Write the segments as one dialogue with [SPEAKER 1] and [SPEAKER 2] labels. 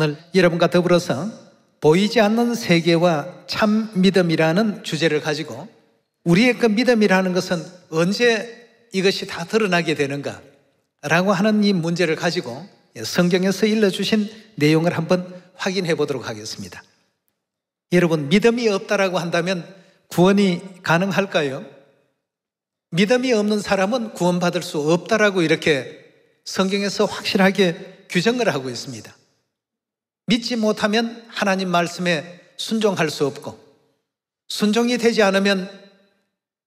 [SPEAKER 1] 오늘 여러분과 더불어서 보이지 않는 세계와 참 믿음이라는 주제를 가지고 우리의 그 믿음이라는 것은 언제 이것이 다 드러나게 되는가 라고 하는 이 문제를 가지고 성경에서 일러주신 내용을 한번 확인해 보도록 하겠습니다. 여러분, 믿음이 없다라고 한다면 구원이 가능할까요? 믿음이 없는 사람은 구원받을 수 없다라고 이렇게 성경에서 확실하게 규정을 하고 있습니다. 믿지 못하면 하나님 말씀에 순종할 수 없고, 순종이 되지 않으면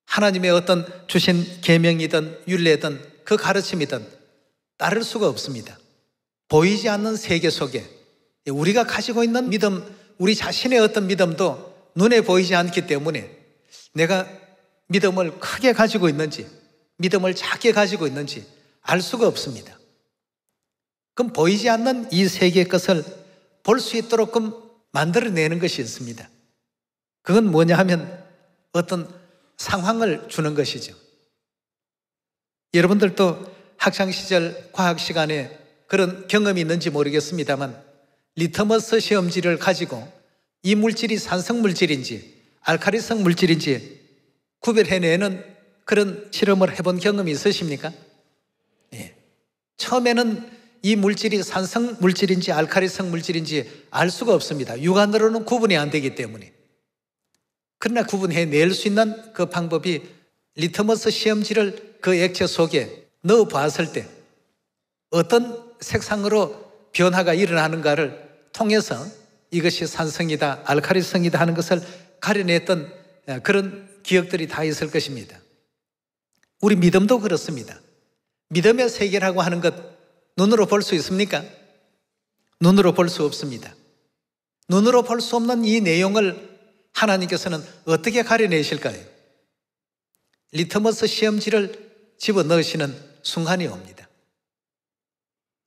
[SPEAKER 1] 하나님의 어떤 주신 계명이든 율례든 그 가르침이든 따를 수가 없습니다. 보이지 않는 세계 속에 우리가 가지고 있는 믿음, 우리 자신의 어떤 믿음도 눈에 보이지 않기 때문에 내가 믿음을 크게 가지고 있는지 믿음을 작게 가지고 있는지 알 수가 없습니다. 그럼 보이지 않는 이 세계의 것을 볼 수 있도록 만들어내는 것이 있습니다. 그건 뭐냐 하면 어떤 상황을 주는 것이죠. 여러분들도 학창시절 과학 시간에 그런 경험이 있는지 모르겠습니다만 리터머스 시험지를 가지고 이 물질이 산성 물질인지 알칼리성 물질인지 구별해내는 그런 실험을 해본 경험이 있으십니까? 예. 처음에는 이 물질이 산성 물질인지 알칼리성 물질인지 알 수가 없습니다. 육안으로는 구분이 안 되기 때문에. 그러나 구분해낼 수 있는 그 방법이 리터머스 시험지를 그 액체 속에 넣어 보았을 때 어떤 색상으로 변화가 일어나는가를 통해서 이것이 산성이다, 알칼리성이다 하는 것을 가려냈던 그런 기억들이 다 있을 것입니다. 우리 믿음도 그렇습니다. 믿음의 세계라고 하는 것 눈으로 볼 수 있습니까? 눈으로 볼 수 없습니다. 눈으로 볼 수 없는 이 내용을 하나님께서는 어떻게 가려내실까요? 리터머스 시험지를 집어넣으시는 순간이 옵니다.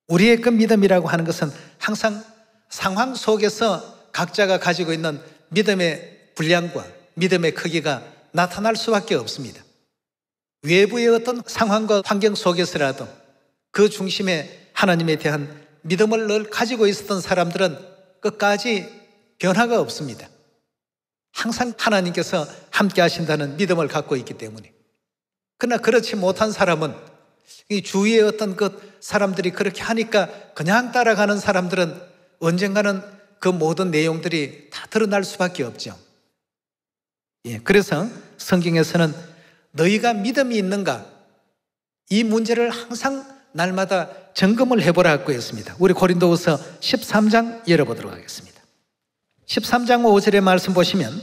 [SPEAKER 1] 우리의 그 믿음이라고 하는 것은 항상 상황 속에서 각자가 가지고 있는 믿음의 분량과 믿음의 크기가 나타날 수밖에 없습니다. 외부의 어떤 상황과 환경 속에서라도 그 중심에 하나님에 대한 믿음을 늘 가지고 있었던 사람들은 끝까지 변화가 없습니다. 항상 하나님께서 함께 하신다는 믿음을 갖고 있기 때문에. 그러나 그렇지 못한 사람은 이 주위의 어떤 그 사람들이 그렇게 하니까 그냥 따라가는 사람들은 언젠가는 그 모든 내용들이 다 드러날 수밖에 없죠. 예, 그래서 성경에서는 너희가 믿음이 있는가? 이 문제를 항상 날마다 점검을 해보라고 했습니다. 우리 고린도후서 13장 열어보도록 하겠습니다. 13장 5절의 말씀 보시면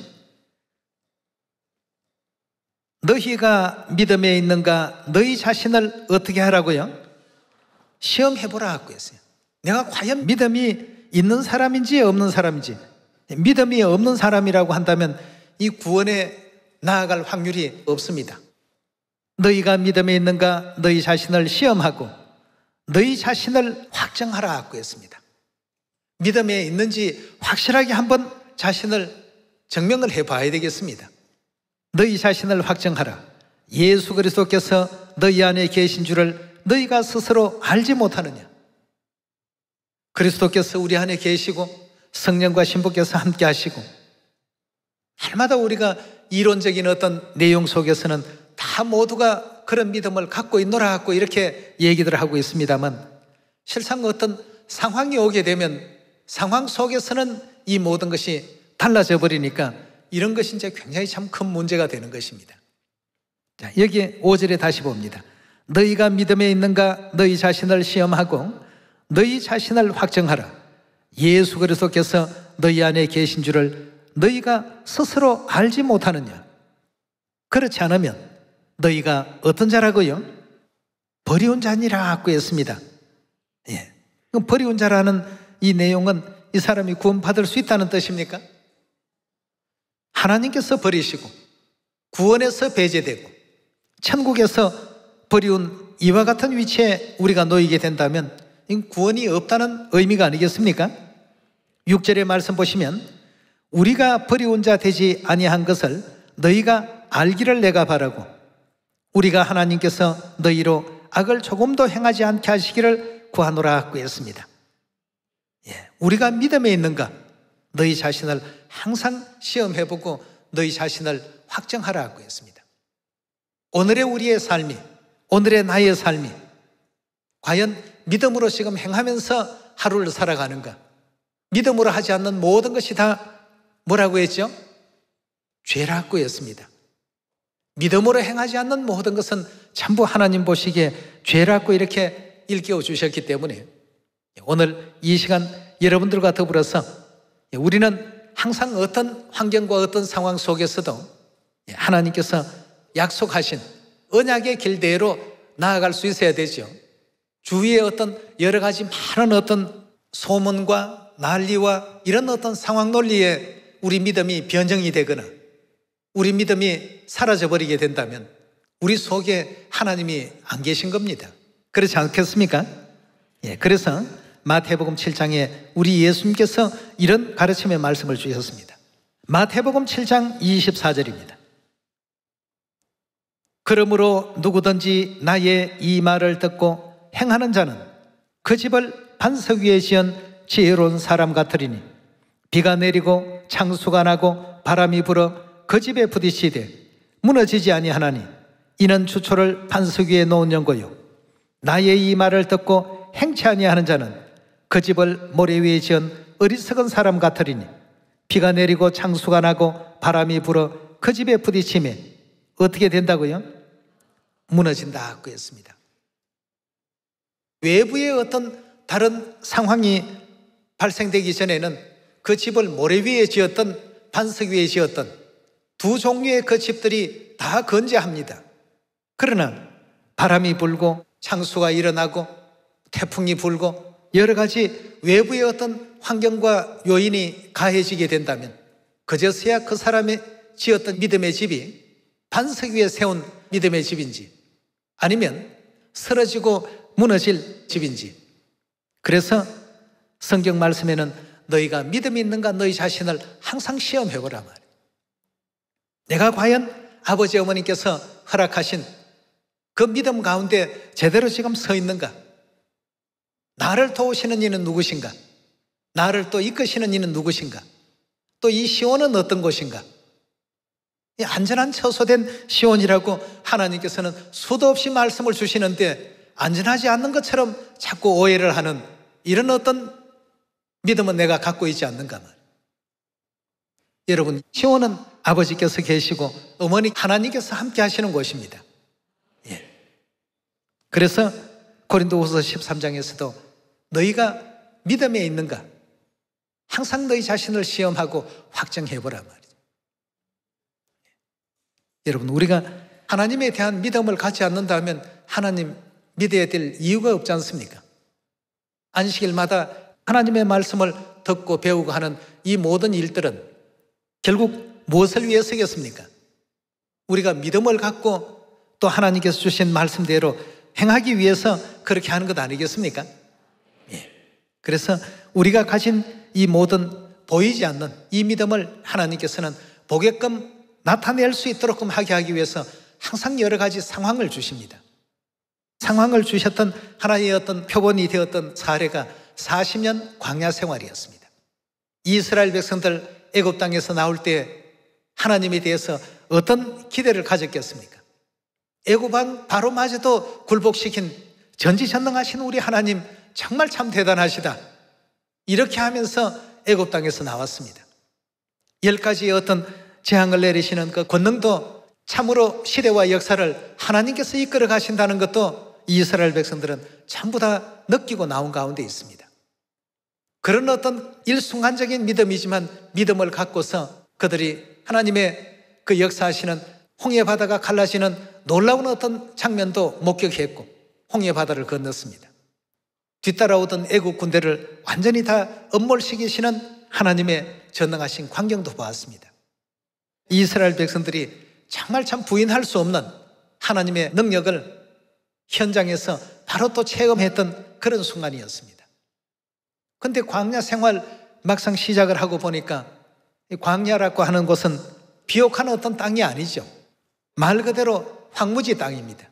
[SPEAKER 1] 너희가 믿음에 있는가? 너희 자신을 어떻게 하라고요? 시험해보라고 했어요. 내가 과연 믿음이 있는 사람인지 없는 사람인지. 믿음이 없는 사람이라고 한다면 이 구원에 나아갈 확률이 없습니다. 너희가 믿음에 있는가? 너희 자신을 시험하고 너희 자신을 확정하라고 했습니다. 믿음에 있는지 확실하게 한번 자신을 증명을 해봐야 되겠습니다. 너희 자신을 확정하라. 예수 그리스도께서 너희 안에 계신 줄을 너희가 스스로 알지 못하느냐? 그리스도께서 우리 안에 계시고 성령과 신부께서 함께 하시고 날마다 우리가 이론적인 어떤 내용 속에서는 다 모두가 그런 믿음을 갖고 있노라 하고 이렇게 얘기들을 하고 있습니다만 실상 어떤 상황이 오게 되면 상황 속에서는 이 모든 것이 달라져 버리니까 이런 것이 이제 굉장히 참 큰 문제가 되는 것입니다. 자, 여기 5절에 다시 봅니다. 너희가 믿음에 있는가? 너희 자신을 시험하고 너희 자신을 확정하라. 예수 그리스도께서 너희 안에 계신 줄을 너희가 스스로 알지 못하느냐? 그렇지 않으면 너희가 어떤 자라고요? 버리운 자니라고 했습니다. 예. 그럼 버리운 자라는 이 내용은 이 사람이 구원받을 수 있다는 뜻입니까? 하나님께서 버리시고 구원에서 배제되고 천국에서 버리운 이와 같은 위치에 우리가 놓이게 된다면 구원이 없다는 의미가 아니겠습니까? 6절의 말씀 보시면 우리가 버리운 자 되지 아니한 것을 너희가 알기를 내가 바라고 우리가 하나님께서 너희로 악을 조금도 행하지 않게 하시기를 구하노라 하고 했습니다. 우리가 믿음에 있는가? 너희 자신을 항상 시험해보고 너희 자신을 확정하라고 했습니다. 오늘의 우리의 삶이, 오늘의 나의 삶이 과연 믿음으로 지금 행하면서 하루를 살아가는가? 믿음으로 하지 않는 모든 것이 다 뭐라고 했죠? 죄라고 했습니다. 믿음으로 행하지 않는 모든 것은 전부 하나님 보시기에 죄라고 이렇게 일깨워 주셨기 때문에 오늘 이 시간 여러분들과 더불어서 우리는 항상 어떤 환경과 어떤 상황 속에서도 하나님께서 약속하신 언약의 길대로 나아갈 수 있어야 되죠. 주위에 어떤 여러 가지 많은 어떤 소문과 난리와 이런 어떤 상황 논리에 우리 믿음이 변정이 되거나 우리 믿음이 사라져버리게 된다면 우리 속에 하나님이 안 계신 겁니다. 그렇지 않겠습니까? 그래서 마태복음 7장에 우리 예수님께서 이런 가르침의 말씀을 주셨습니다. 마태복음 7장 24절입니다. 그러므로 누구든지 나의 이 말을 듣고 행하는 자는 그 집을 반석 위에 지은 지혜로운 사람 같으리니 비가 내리고 창수가 나고 바람이 불어 그 집에 부딪히되 무너지지 아니하나니 이는 주초를 반석 위에 놓은 연고요 나의 이 말을 듣고 행치 아니하는 자는 그 집을 모래 위에 지은 어리석은 사람 같으리니 비가 내리고 창수가 나고 바람이 불어 그 집에 부딪히매 어떻게 된다고요? 무너진다고 했습니다. 외부의 어떤 다른 상황이 발생되기 전에는 그 집을 모래 위에 지었던 반석 위에 지었던 두 종류의 그 집들이 다 건재합니다. 그러나 바람이 불고 창수가 일어나고 태풍이 불고 여러 가지 외부의 어떤 환경과 요인이 가해지게 된다면 그제서야 그 사람이 지었던 믿음의 집이 반석 위에 세운 믿음의 집인지 아니면 쓰러지고 무너질 집인지. 그래서 성경 말씀에는 너희가 믿음이 있는가 너희 자신을 항상 시험해보라 말이에요. 내가 과연 아버지 어머니께서 허락하신 그 믿음 가운데 제대로 지금 서 있는가? 나를 도우시는 이는 누구신가? 나를 또 이끄시는 이는 누구신가? 또 이 시온은 어떤 곳인가? 이 안전한 처소된 시온이라고 하나님께서는 수도 없이 말씀을 주시는데 안전하지 않는 것처럼 자꾸 오해를 하는 이런 어떤 믿음은 내가 갖고 있지 않는가 말이에요. 여러분, 시온은 아버지께서 계시고 어머니 하나님께서 함께 하시는 곳입니다. 그래서 고린도후서 13장에서도 너희가 믿음에 있는가? 항상 너희 자신을 시험하고 확정해보라 말이죠. 여러분, 우리가 하나님에 대한 믿음을 갖지 않는다면 하나님 믿어야 될 이유가 없지 않습니까? 안식일마다 하나님의 말씀을 듣고 배우고 하는 이 모든 일들은 결국 무엇을 위해서겠습니까? 우리가 믿음을 갖고 또 하나님께서 주신 말씀대로 행하기 위해서 그렇게 하는 것 아니겠습니까? 그래서 우리가 가진 이 모든 보이지 않는 이 믿음을 하나님께서는 보게끔 나타낼 수 있도록 하게 하기 위해서 항상 여러 가지 상황을 주십니다. 상황을 주셨던 하나의 어떤 표본이 되었던 사례가 40년 광야 생활이었습니다. 이스라엘 백성들 애굽 땅에서 나올 때 하나님에 대해서 어떤 기대를 가졌겠습니까? 애굽 왕 바로마저도 굴복시킨 전지전능하신 우리 하나님 정말 참 대단하시다. 이렇게 하면서 애굽 땅에서 나왔습니다. 10가지의 어떤 재앙을 내리시는 그 권능도 참으로 시대와 역사를 하나님께서 이끌어 가신다는 것도 이스라엘 백성들은 전부 다 느끼고 나온 가운데 있습니다. 그런 어떤 일순간적인 믿음이지만 믿음을 갖고서 그들이 하나님의 그 역사하시는 홍해 바다가 갈라지는 놀라운 어떤 장면도 목격했고 홍해 바다를 건넜습니다. 뒤따라오던 애국 군대를 완전히 다 엄몰시키시는 하나님의 전능하신 광경도 보았습니다. 이스라엘 백성들이 정말 참 부인할 수 없는 하나님의 능력을 현장에서 바로 또 체험했던 그런 순간이었습니다. 그런데 광야 생활 막상 시작을 하고 보니까 이 광야라고 하는 곳은 비옥한 어떤 땅이 아니죠. 말 그대로 황무지 땅입니다.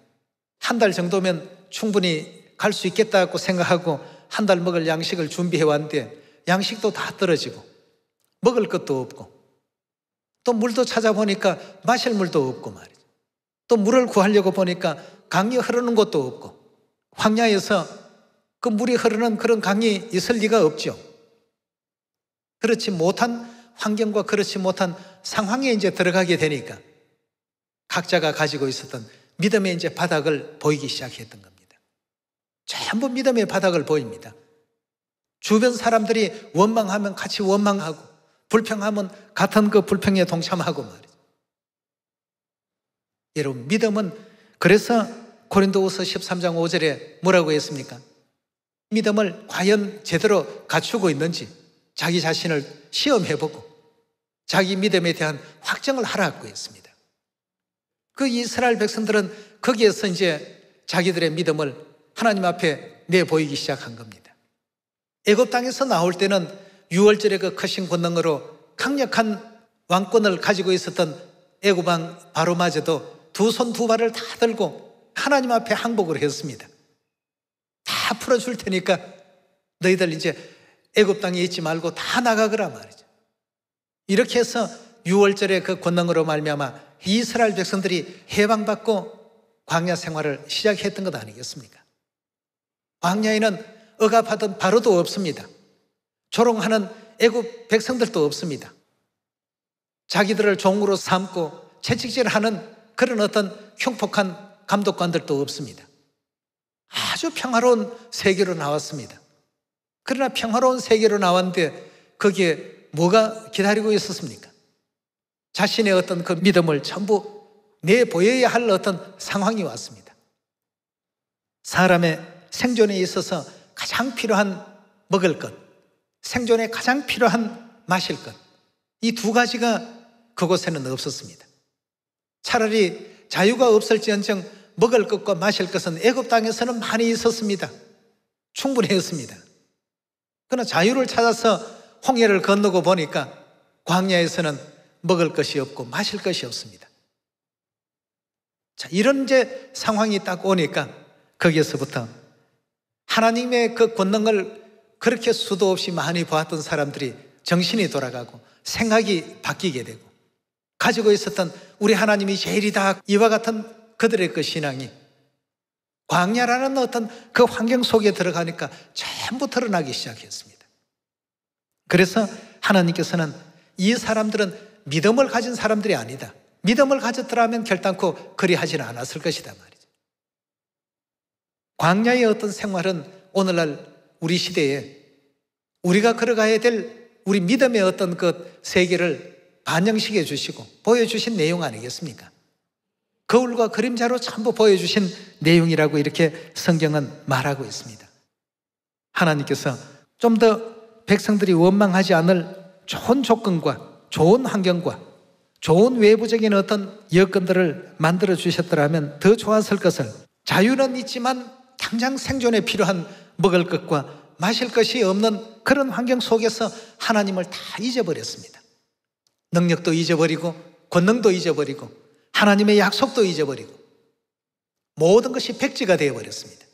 [SPEAKER 1] 한 달 정도면 충분히 갈 수 있겠다고 생각하고 한 달 먹을 양식을 준비해 왔는데 양식도 다 떨어지고 먹을 것도 없고 또 물도 찾아보니까 마실 물도 없고 말이죠. 또 물을 구하려고 보니까 강이 흐르는 곳도 없고 황야에서 그 물이 흐르는 그런 강이 있을 리가 없죠. 그렇지 못한 환경과 그렇지 못한 상황에 이제 들어가게 되니까 각자가 가지고 있었던 믿음의 이제 바닥을 보이기 시작했던 겁니다. 전부 믿음의 바닥을 보입니다. 주변 사람들이 원망하면 같이 원망하고 불평하면 같은 그 불평에 동참하고 말이죠. 여러분, 믿음은 그래서 고린도후서 13장 5절에 뭐라고 했습니까? 믿음을 과연 제대로 갖추고 있는지 자기 자신을 시험해보고 자기 믿음에 대한 확정을 하라고 했습니다. 그 이스라엘 백성들은 거기에서 이제 자기들의 믿음을 하나님 앞에 내보이기 시작한 겁니다. 애굽 땅에서 나올 때는 6월절의 그 크신 권능으로 강력한 왕권을 가지고 있었던 애굽 왕 바로마저도 두 손 두 발을 다 들고 하나님 앞에 항복을 했습니다. 다 풀어줄 테니까 너희들 이제 애굽 땅에 있지 말고 다 나가거라 말이죠. 이렇게 해서 6월절의 그 권능으로 말미암아 이스라엘 백성들이 해방받고 광야 생활을 시작했던 것 아니겠습니까? 광야에는 억압하던 바로도 없습니다. 조롱하는 애굽 백성들도 없습니다. 자기들을 종으로 삼고 채찍질하는 그런 어떤 흉폭한 감독관들도 없습니다. 아주 평화로운 세계로 나왔습니다. 그러나 평화로운 세계로 나왔는데 거기에 뭐가 기다리고 있었습니까? 자신의 어떤 그 믿음을 전부 내보여야 할 어떤 상황이 왔습니다. 사람의 생존에 있어서 가장 필요한 먹을 것, 생존에 가장 필요한 마실 것, 이 두 가지가 그곳에는 없었습니다. 차라리 자유가 없을지언정 먹을 것과 마실 것은 애굽 땅에서는 많이 있었습니다. 충분했습니다. 그러나 자유를 찾아서 홍해를 건너고 보니까 광야에서는 먹을 것이 없고 마실 것이 없습니다. 자, 이런 이제 상황이 딱 오니까 거기에서부터 하나님의 그 권능을 그렇게 수도 없이 많이 보았던 사람들이 정신이 돌아가고 생각이 바뀌게 되고 가지고 있었던 우리 하나님이 제일이다 이와 같은 그들의 그 신앙이 광야라는 어떤 그 환경 속에 들어가니까 전부 드러나기 시작했습니다. 그래서 하나님께서는 이 사람들은 믿음을 가진 사람들이 아니다. 믿음을 가졌더라면 결단코 그리하지는 않았을 것이다 말이죠. 광야의 어떤 생활은 오늘날 우리 시대에 우리가 걸어가야 될 우리 믿음의 어떤 그 세계를 반영시켜 주시고 보여주신 내용 아니겠습니까? 거울과 그림자로 전부 보여주신 내용이라고 이렇게 성경은 말하고 있습니다. 하나님께서 좀 더 백성들이 원망하지 않을 좋은 조건과 좋은 환경과 좋은 외부적인 어떤 여건들을 만들어 주셨더라면 더 좋았을 것을 자유는 있지만 당장 생존에 필요한 먹을 것과 마실 것이 없는 그런 환경 속에서 하나님을 다 잊어버렸습니다. 능력도 잊어버리고 권능도 잊어버리고 하나님의 약속도 잊어버리고 모든 것이 백지가 되어버렸습니다.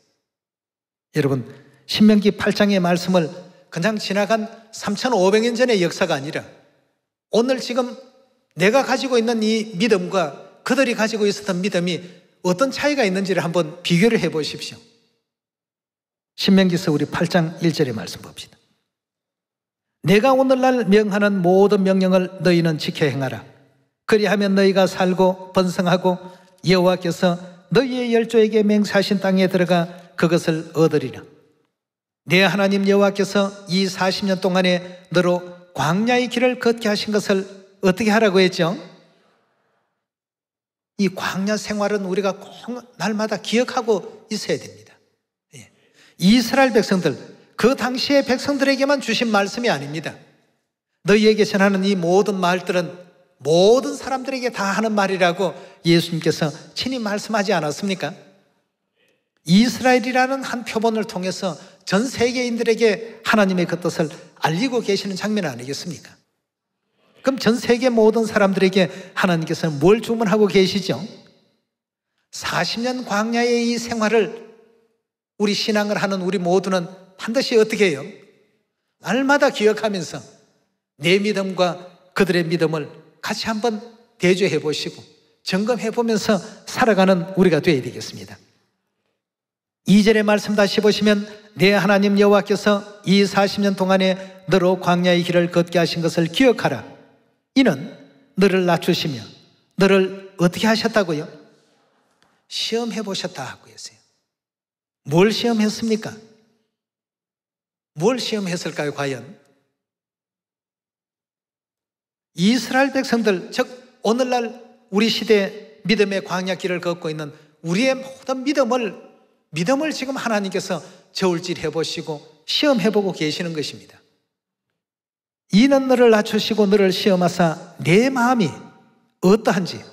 [SPEAKER 1] 여러분, 신명기 8장의 말씀을 그냥 지나간 3,500년 전의 역사가 아니라 오늘 지금 내가 가지고 있는 이 믿음과 그들이 가지고 있었던 믿음이 어떤 차이가 있는지를 한번 비교를 해 보십시오. 신명기서 우리 8장 1절의 말씀 봅시다. 내가 오늘날 명하는 모든 명령을 너희는 지켜 행하라. 그리하면 너희가 살고 번성하고 여호와께서 너희의 열조에게 맹세하신 땅에 들어가 그것을 얻으리라. 내 하나님 여호와께서 이 40년 동안에 너로 광야의 길을 걷게 하신 것을 어떻게 하라고 했죠? 이 광야 생활은 우리가 꼭 날마다 기억하고 있어야 됩니다. 이스라엘 백성들, 그 당시의 백성들에게만 주신 말씀이 아닙니다. 너희에게 전하는 이 모든 말들은 모든 사람들에게 다 하는 말이라고 예수님께서 친히 말씀하지 않았습니까? 이스라엘이라는 한 표본을 통해서 전 세계인들에게 하나님의 그 뜻을 알리고 계시는 장면 아니겠습니까? 그럼 전 세계 모든 사람들에게 하나님께서는 뭘 주문하고 계시죠? 40년 광야의 이 생활을 우리 신앙을 하는 우리 모두는 반드시 어떻게 해요? 날마다 기억하면서 내 믿음과 그들의 믿음을 같이 한번 대조해 보시고 점검해 보면서 살아가는 우리가 되어야 되겠습니다. 2절의 말씀 다시 보시면 내 하나님 여호와께서 이 40년 동안에 너로 광야의 길을 걷게 하신 것을 기억하라. 이는 너를 낮추시며 너를 어떻게 하셨다고요? 시험해 보셨다고 했어요. 뭘 시험했습니까? 뭘 시험했을까요 과연? 이스라엘 백성들, 즉 오늘날 우리 시대 믿음의 광야길을 걷고 있는 우리의 모든 믿음을 지금 하나님께서 저울질해 보시고 시험해 보고 계시는 것입니다. 이는 너를 낮추시고 너를 시험하사 내 마음이 어떠한지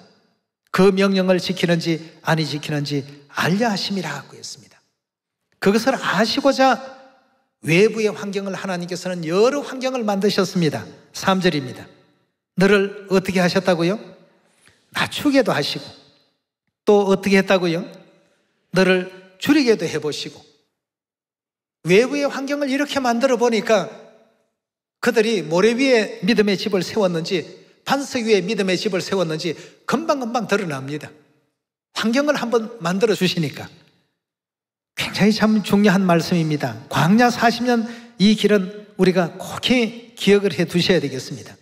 [SPEAKER 1] 그 명령을 지키는지 아니 지키는지 알려 하심이라고 했습니다. 그것을 아시고자 외부의 환경을 하나님께서는 여러 환경을 만드셨습니다. 3절입니다. 너를 어떻게 하셨다고요? 낮추게도 하시고 또 어떻게 했다고요? 너를 줄이게도 해보시고 외부의 환경을 이렇게 만들어 보니까 그들이 모래 위에 믿음의 집을 세웠는지 반석 위에 믿음의 집을 세웠는지 금방금방 드러납니다. 환경을 한번 만들어 주시니까. 굉장히 참 중요한 말씀입니다. 광야 40년 이 길은 우리가 꼭 기억을 해 두셔야 되겠습니다.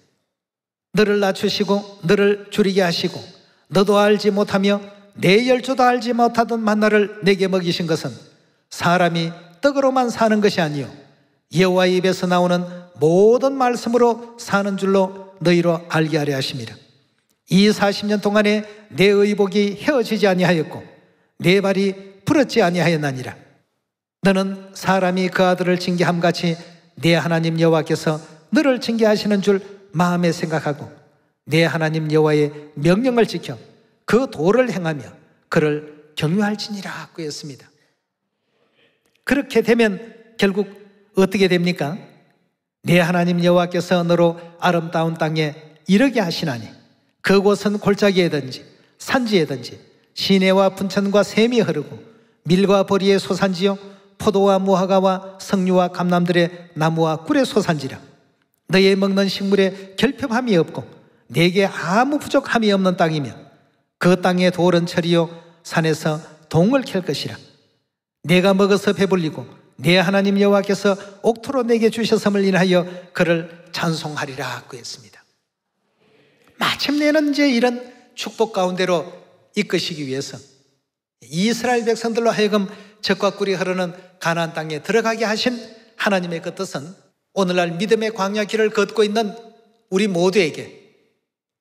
[SPEAKER 1] 너를 낮추시고 너를 줄이게 하시고 너도 알지 못하며 내 열조도 알지 못하던 만나를 내게 먹이신 것은 사람이 떡으로만 사는 것이 아니요 여호와의 입에서 나오는 모든 말씀으로 사는 줄로 너희로 알게 하려 하심이라. 이 40년 동안에 내 의복이 헤어지지 아니하였고 내 발이 부럽지 아니하였나니라. 너는 사람이 그 아들을 징계함같이 내 하나님 여호와께서 너를 징계하시는 줄 마음에 생각하고 내 하나님 여호와의 명령을 지켜 그 도를 행하며 그를 경유할지니라 고 했습니다. 그렇게 되면 결국 어떻게 됩니까? 내 하나님 여호와께서 너로 아름다운 땅에 이르게 하시나니 그곳은 골짜기에든지 산지에든지 시내와 분천과 샘이 흐르고 밀과 보리의 소산지요 포도와 무화과와 석류와 감람들의 나무와 꿀의 소산지라. 너의 먹는 식물에 결핍함이 없고 내게 아무 부족함이 없는 땅이며 그 땅의 돌은 철이요 산에서 동을 캘 것이라. 내가 먹어서 배불리고 내 하나님 여호와께서 옥토로 내게 주셨음을 인하여 그를 찬송하리라 고 했습니다. 마침내는 이제 이런 축복 가운데로 이끄시기 위해서 이스라엘 백성들로 하여금 젖과 꿀이 흐르는 가나안 땅에 들어가게 하신 하나님의 그 뜻은 오늘날 믿음의 광야 길을 걷고 있는 우리 모두에게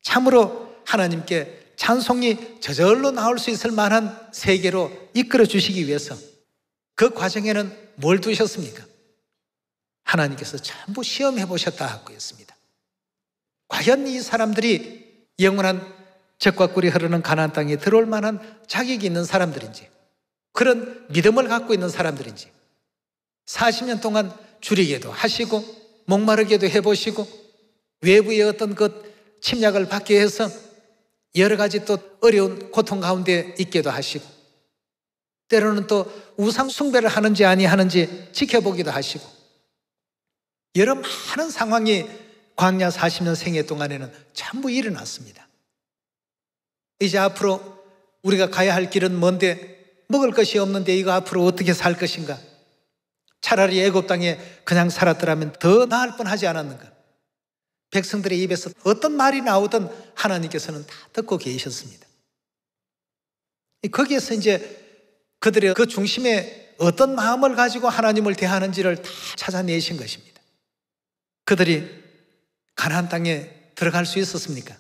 [SPEAKER 1] 참으로 하나님께 찬송이 저절로 나올 수 있을 만한 세계로 이끌어 주시기 위해서 그 과정에는 뭘 두셨습니까? 하나님께서 전부 시험해 보셨다고 했습니다. 과연 이 사람들이 영원한 젖과 꿀이 흐르는 가나안 땅에 들어올 만한 자격이 있는 사람들인지 그런 믿음을 갖고 있는 사람들인지 40년 동안 줄이게도 하시고 목마르게도 해보시고 외부의 어떤 그 침략을 받게 해서 여러 가지 또 어려운 고통 가운데 있게도 하시고 때로는 또 우상 숭배를 하는지 아니하는지 지켜보기도 하시고 여러 많은 상황이 광야 40년 생애 동안에는 전부 일어났습니다. 이제 앞으로 우리가 가야 할 길은 뭔데 먹을 것이 없는데 이거 앞으로 어떻게 살 것인가? 차라리 애굽 땅에 그냥 살았더라면 더 나을 뻔하지 않았는가? 백성들의 입에서 어떤 말이 나오든 하나님께서는 다 듣고 계셨습니다. 거기에서 이제 그들의 그 중심에 어떤 마음을 가지고 하나님을 대하는지를 다 찾아내신 것입니다. 그들이 가나안 땅에 들어갈 수 있었습니까?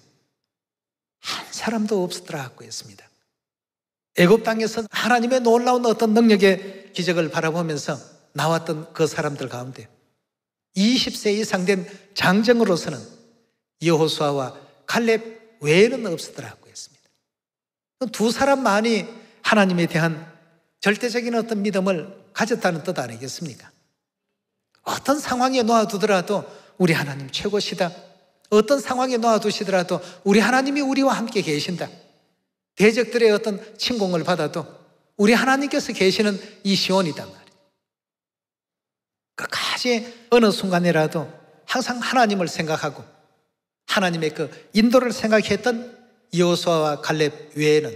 [SPEAKER 1] 한 사람도 없었더라고 했습니다. 애굽 땅에서 하나님의 놀라운 어떤 능력의 기적을 바라보면서 나왔던 그 사람들 가운데 20세 이상 된 장정으로서는 여호수아와 갈렙 외에는 없었더라고 했습니다. 두 사람만이 하나님에 대한 절대적인 어떤 믿음을 가졌다는 뜻 아니겠습니까? 어떤 상황에 놓아두더라도 우리 하나님 최고시다. 어떤 상황에 놓아두시더라도 우리 하나님이 우리와 함께 계신다. 대적들의 어떤 침공을 받아도 우리 하나님께서 계시는 이 시온이다 말이에요. 끝까지 어느 순간이라도 항상 하나님을 생각하고 하나님의 그 인도를 생각했던 여호수아와 갈렙 외에는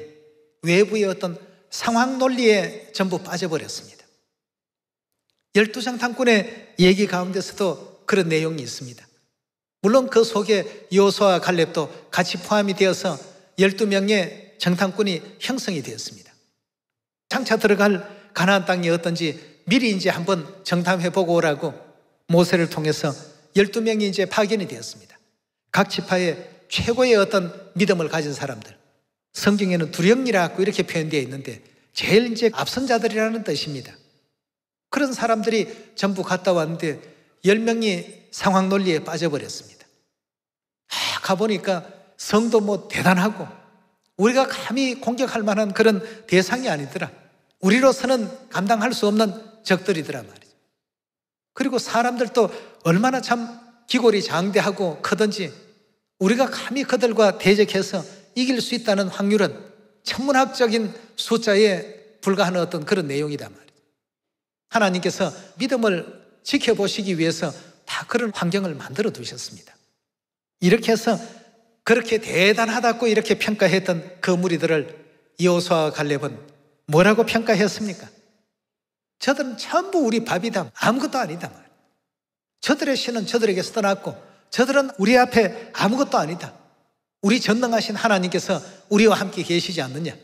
[SPEAKER 1] 외부의 어떤 상황 논리에 전부 빠져버렸습니다. 12장탄군의 얘기 가운데서도 그런 내용이 있습니다. 물론 그 속에 여호수아와 갈렙도 같이 포함이 되어서 12명의 정탐꾼이 형성이 되었습니다. 장차 들어갈 가나안 땅이 어떤지 미리 이제 한번 정탐해보고 오라고 모세를 통해서 12명이 이제 파견이 되었습니다. 각 지파의 최고의 어떤 믿음을 가진 사람들, 성경에는 두령이라고 이렇게 표현되어 있는데 제일 이제 앞선 자들이라는 뜻입니다. 그런 사람들이 전부 갔다 왔는데 10명이 상황 논리에 빠져버렸습니다. 가보니까 성도 뭐 대단하고 우리가 감히 공격할 만한 그런 대상이 아니더라. 우리로서는 감당할 수 없는 적들이더라 말이죠. 그리고 사람들도 얼마나 참 기골이 장대하고 크든지 우리가 감히 그들과 대적해서 이길 수 있다는 확률은 천문학적인 숫자에 불과한 어떤 그런 내용이다 말이죠. 하나님께서 믿음을 지켜보시기 위해서 다 그런 환경을 만들어 두셨습니다. 이렇게 해서 그렇게 대단하다고 이렇게 평가했던 그 무리들을 여호수아와 갈렙은 뭐라고 평가했습니까? 저들은 전부 우리 밥이다, 아무것도 아니다 말이에요. 저들의 신은 저들에게서 떠났고 저들은 우리 앞에 아무것도 아니다. 우리 전능하신 하나님께서 우리와 함께 계시지 않느냐.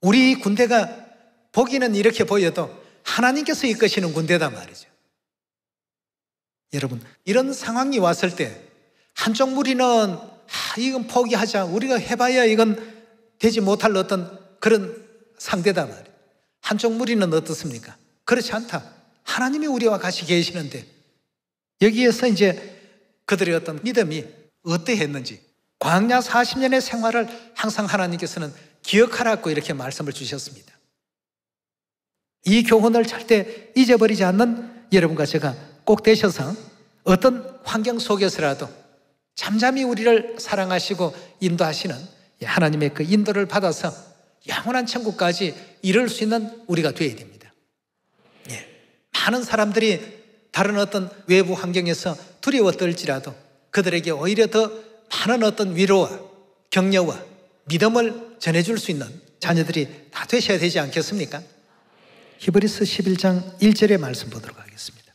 [SPEAKER 1] 우리 군대가 보기는 이렇게 보여도 하나님께서 이끄시는 군대다 말이죠. 여러분, 이런 상황이 왔을 때 한쪽 무리는 이건 포기하자, 우리가 해봐야 이건 되지 못할 어떤 그런 상대다 말이에요. 한쪽 무리는 어떻습니까? 그렇지 않다. 하나님이 우리와 같이 계시는데 여기에서 이제 그들의 어떤 믿음이 어떠했는지 광야 40년의 생활을 항상 하나님께서는 기억하라고 이렇게 말씀을 주셨습니다. 이 교훈을 절대 잊어버리지 않는 여러분과 제가 꼭 되셔서 어떤 환경 속에서라도 잠잠히 우리를 사랑하시고 인도하시는 하나님의 그 인도를 받아서 영원한 천국까지 이룰 수 있는 우리가 되어야 됩니다. 많은 사람들이 다른 어떤 외부 환경에서 두려워 떨지라도 그들에게 오히려 더 많은 어떤 위로와 격려와 믿음을 전해줄 수 있는 자녀들이 다 되셔야 되지 않겠습니까? 히브리서 11장 1절의 말씀 보도록 하겠습니다.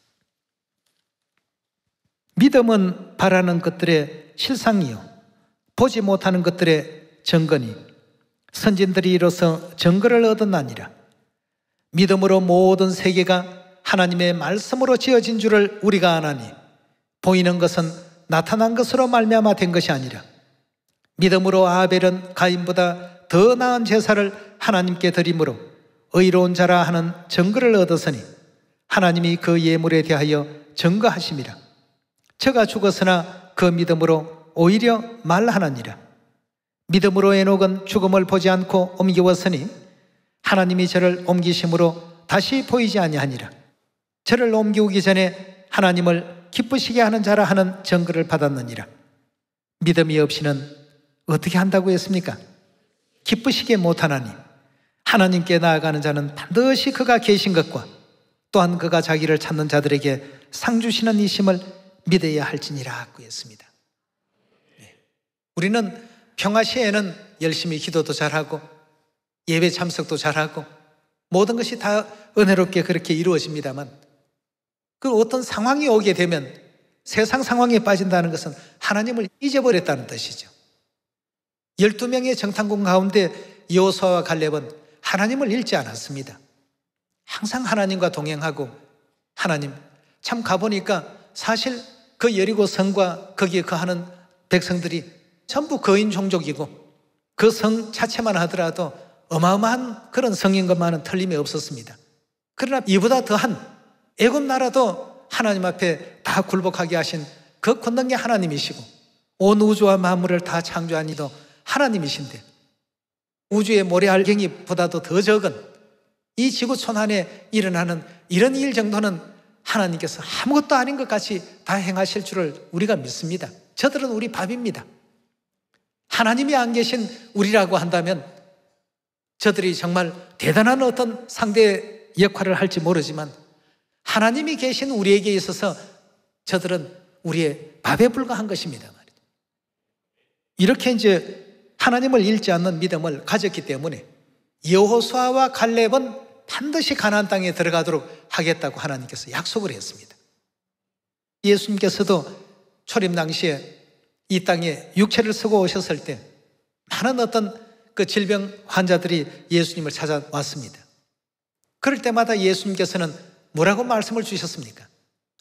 [SPEAKER 1] 믿음은 바라는 것들의 실상이요 보지 못하는 것들의 증거니 선진들이 이로써 증거를 얻었나니라. 믿음으로 모든 세계가 하나님의 말씀으로 지어진 줄을 우리가 아나니 보이는 것은 나타난 것으로 말미암아 된 것이 아니라 믿음으로 아벨은 가인보다 더 나은 제사를 하나님께 드림으로 의로운 자라 하는 증거를 얻었으니 하나님이 그 예물에 대하여 증거하심이라. 저가 죽었으나 그 믿음으로 오히려 말하느니라. 믿음으로 에녹은 죽음을 보지 않고 옮겨왔으니 하나님이 저를 옮기심으로 다시 보이지 아니하니라. 저를 옮기기 전에 하나님을 기쁘시게 하는 자라 하는 증거를 받았느니라. 믿음이 없이는 어떻게 한다고 했습니까? 기쁘시게 못하나니 하나님께 나아가는 자는 반드시 그가 계신 것과 또한 그가 자기를 찾는 자들에게 상 주시는 이심을 믿어야 할지니라고 했습니다. 우리는 평화 시에는 열심히 기도도 잘하고 예배 참석도 잘하고 모든 것이 다 은혜롭게 그렇게 이루어집니다만 그 어떤 상황이 오게 되면 세상 상황에 빠진다는 것은 하나님을 잊어버렸다는 뜻이죠. 12명의 정탐꾼 가운데 여호수아와 갈렙은 하나님을 잃지 않았습니다. 항상 하나님과 동행하고 하나님 참 가보니까 사실 그 여리고 성과 거기에 거하는 백성들이 전부 거인 종족이고 그 성 자체만 하더라도 어마어마한 그런 성인 것만은 틀림이 없었습니다. 그러나 이보다 더한 애굽 나라도 하나님 앞에 다 굴복하게 하신 그 권능의 하나님이시고 온 우주와 만물을 다 창조한 이도 하나님이신데 우주의 모래알갱이보다도 더 적은 이 지구촌 안에 일어나는 이런 일 정도는 하나님께서 아무것도 아닌 것 같이 다 행하실 줄을 우리가 믿습니다. 저들은 우리 밥입니다. 하나님이 안 계신 우리라고 한다면 저들이 정말 대단한 어떤 상대 역할을 할지 모르지만 하나님이 계신 우리에게 있어서 저들은 우리의 밥에 불과한 것입니다. 이렇게 이제 하나님을 잃지 않는 믿음을 가졌기 때문에 여호수아와 갈렙은 반드시 가나안 땅에 들어가도록 하겠다고 하나님께서 약속을 했습니다. 예수님께서도 초림 당시에 이 땅에 육체를 쓰고 오셨을 때 많은 어떤 그 질병 환자들이 예수님을 찾아왔습니다. 그럴 때마다 예수님께서는 뭐라고 말씀을 주셨습니까?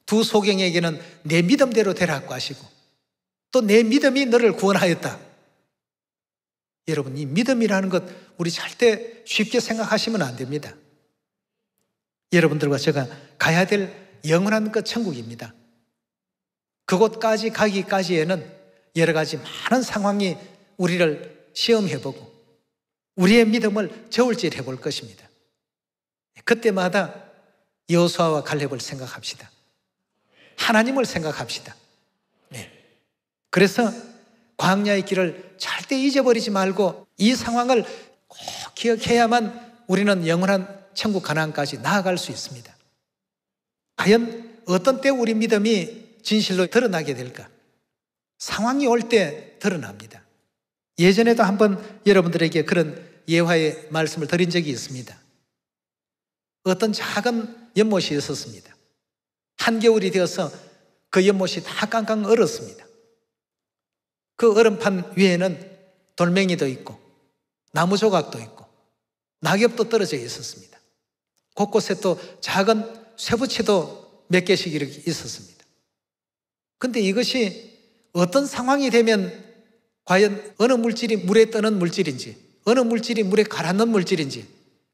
[SPEAKER 1] 두 소경에게는 내 믿음대로 되라고 하시고 또 내 믿음이 너를 구원하였다. 여러분, 이 믿음이라는 것 우리 절대 쉽게 생각하시면 안 됩니다. 여러분들과 제가 가야 될 영원한 그 천국입니다. 그곳까지 가기까지에는 여러 가지 많은 상황이 우리를 시험해보고 우리의 믿음을 저울질해 볼 것입니다. 그때마다 여호수아와 갈렙을 생각합시다. 하나님을 생각합시다. 네. 그래서 광야의 길을 절대 잊어버리지 말고 이 상황을 꼭 기억해야만 우리는 영원한 천국 가나안까지 나아갈 수 있습니다. 과연 어떤 때 우리 믿음이 진실로 드러나게 될까? 상황이 올 때 드러납니다. 예전에도 한번 여러분들에게 그런 예화의 말씀을 드린 적이 있습니다. 어떤 작은 연못이 있었습니다. 한겨울이 되어서 그 연못이 다 깡깡 얼었습니다. 그 얼음판 위에는 돌멩이도 있고 나무 조각도 있고 낙엽도 떨어져 있었습니다. 곳곳에 또 작은 쇠붙이도 몇 개씩 이렇게 있었습니다. 근데 이것이 어떤 상황이 되면 과연 어느 물질이 물에 떠는 물질인지 어느 물질이 물에 가라앉는 물질인지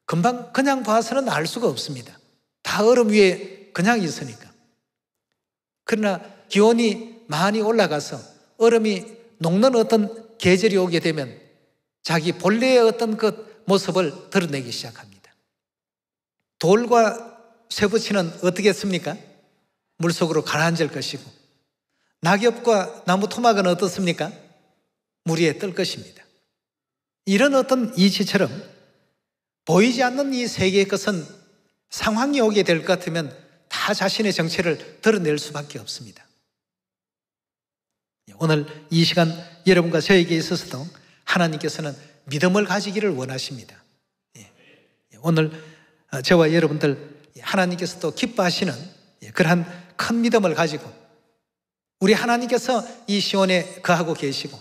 [SPEAKER 1] 금방 그냥 봐서는 알 수가 없습니다. 다 얼음 위에 그냥 있으니까. 그러나 기온이 많이 올라가서 얼음이 녹는 어떤 계절이 오게 되면 자기 본래의 어떤 그 모습을 드러내기 시작합니다. 돌과 쇠붙이는 어떻게 했습니까? 물속으로 가라앉을 것이고 낙엽과 나무 토막은 어떻습니까? 물 위에 뜰 것입니다. 이런 어떤 이치처럼 보이지 않는 이 세계의 것은 상황이 오게 될 것 같으면 다 자신의 정체를 드러낼 수밖에 없습니다. 오늘 이 시간 여러분과 저에게 있어서도 하나님께서는 믿음을 가지기를 원하십니다. 오늘 저와 여러분들 하나님께서도 기뻐하시는 그러한 큰 믿음을 가지고 우리 하나님께서 이 시온에 거하고 계시고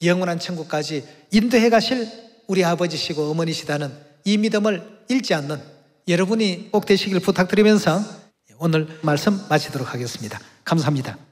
[SPEAKER 1] 영원한 천국까지 인도해 가실 우리 아버지시고 어머니시다는 이 믿음을 잃지 않는 여러분이 꼭 되시길 부탁드리면서 오늘 말씀 마치도록 하겠습니다. 감사합니다.